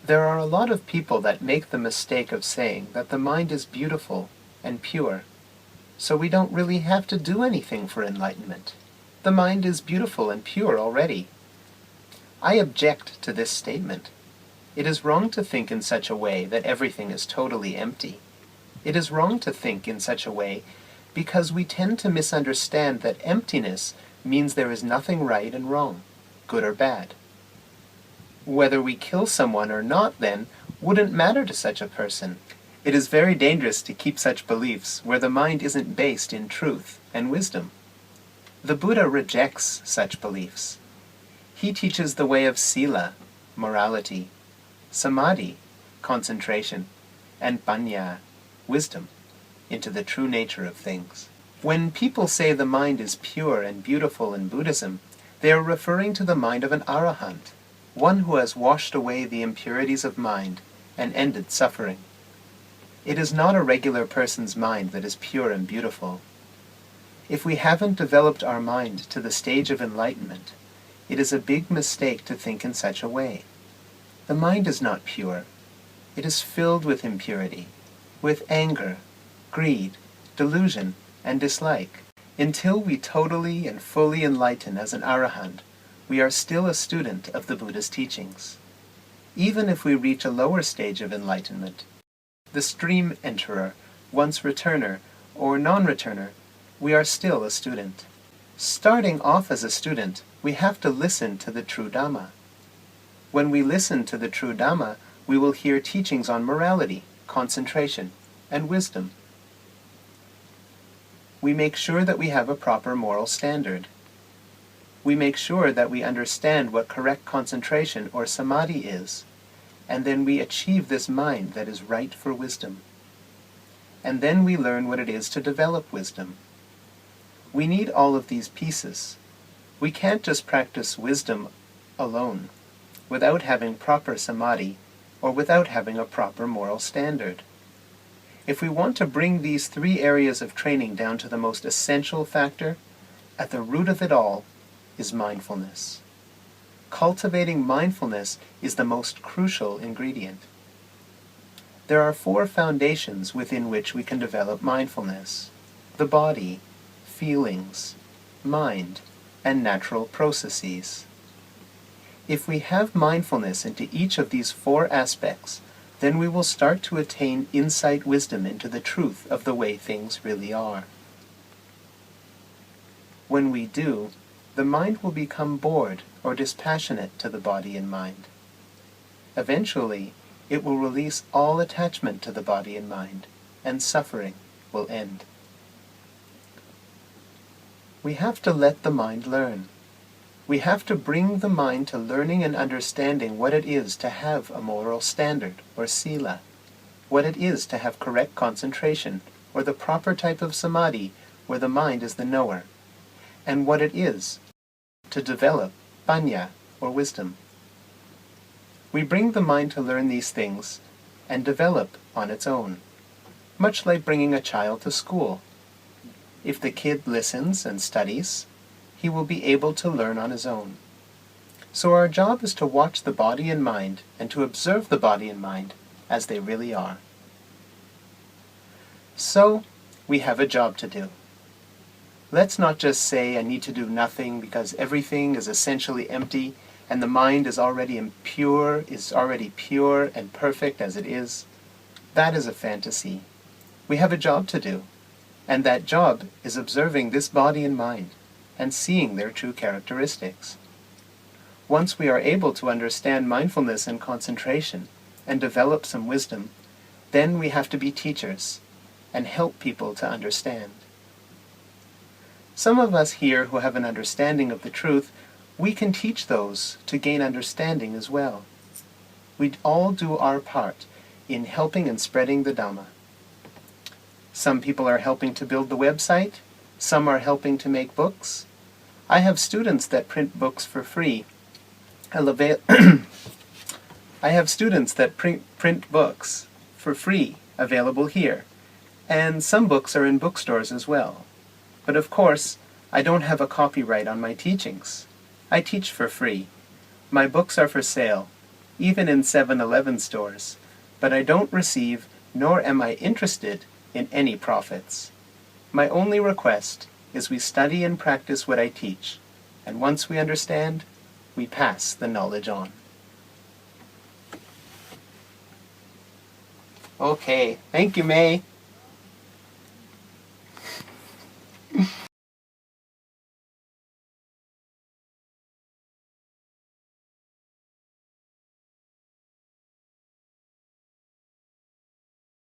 There are a lot of people that make the mistake of saying that the mind is beautiful and pure, so we don't really have to do anything for enlightenment. The mind is beautiful and pure already. I object to this statement. It is wrong to think in such a way that everything is totally empty. It is wrong to think in such a way because we tend to misunderstand that emptiness means there is nothing right and wrong, good or bad. Whether we kill someone or not, then, wouldn't matter to such a person. It is very dangerous to keep such beliefs where the mind isn't based in truth and wisdom. The Buddha rejects such beliefs. He teaches the way of sila, morality, samadhi, concentration, and panya, wisdom, into the true nature of things. When people say the mind is pure and beautiful in Buddhism, they are referring to the mind of an arahant, one who has washed away the impurities of mind and ended suffering. It is not a regular person's mind that is pure and beautiful. If we haven't developed our mind to the stage of enlightenment, it is a big mistake to think in such a way. The mind is not pure. It is filled with impurity, with anger, greed, delusion, and dislike. Until we totally and fully enlighten as an arahant, we are still a student of the Buddha's teachings. Even if we reach a lower stage of enlightenment, the stream enterer, once returner, or non-returner, we are still a student. Starting off as a student, we have to listen to the true Dhamma. When we listen to the true Dhamma, we will hear teachings on morality, concentration, and wisdom. We make sure that we have a proper moral standard. We make sure that we understand what correct concentration or samadhi is, and then we achieve this mind that is right for wisdom. And then we learn what it is to develop wisdom. We need all of these pieces. We can't just practice wisdom alone, without having proper samadhi, or without having a proper moral standard. If we want to bring these three areas of training down to the most essential factor, at the root of it all is mindfulness. Cultivating mindfulness is the most crucial ingredient. There are 4 foundations within which we can develop mindfulness: the body, feelings, mind, and natural processes. If we have mindfulness into each of these 4 aspects, then we will start to attain insight wisdom into the truth of the way things really are. When we do, the mind will become bored or dispassionate to the body and mind. Eventually, it will release all attachment to the body and mind, and suffering will end. We have to let the mind learn. We have to bring the mind to learning and understanding what it is to have a moral standard, or sila, what it is to have correct concentration, or the proper type of samadhi where the mind is the knower, and what it is to develop panya, or wisdom. We bring the mind to learn these things and develop on its own, much like bringing a child to school. If the kid listens and studies, he will be able to learn on his own. So our job is to watch the body and mind and to observe the body and mind as they really are. So, we have a job to do. Let's not just say I need to do nothing because everything is essentially empty and the mind is already pure and perfect as it is. That is a fantasy. We have a job to do, and that job is observing this body and mind and seeing their true characteristics. Once we are able to understand mindfulness and concentration and develop some wisdom, then we have to be teachers and help people to understand. Some of us here who have an understanding of the truth, we can teach those to gain understanding as well. We all do our part in helping and spreading the Dhamma. Some people are helping to build the website, some are helping to make books. I have students that print books for free. I have students that print books for free, available here, and some books are in bookstores as well. But of course, I don't have a copyright on my teachings. I teach for free. My books are for sale. even in 7-Eleven stores, but I don't receive, nor am I interested, in any profits. My only request is we study and practice what I teach, and once we understand, we pass the knowledge on. Okay, thank you, May.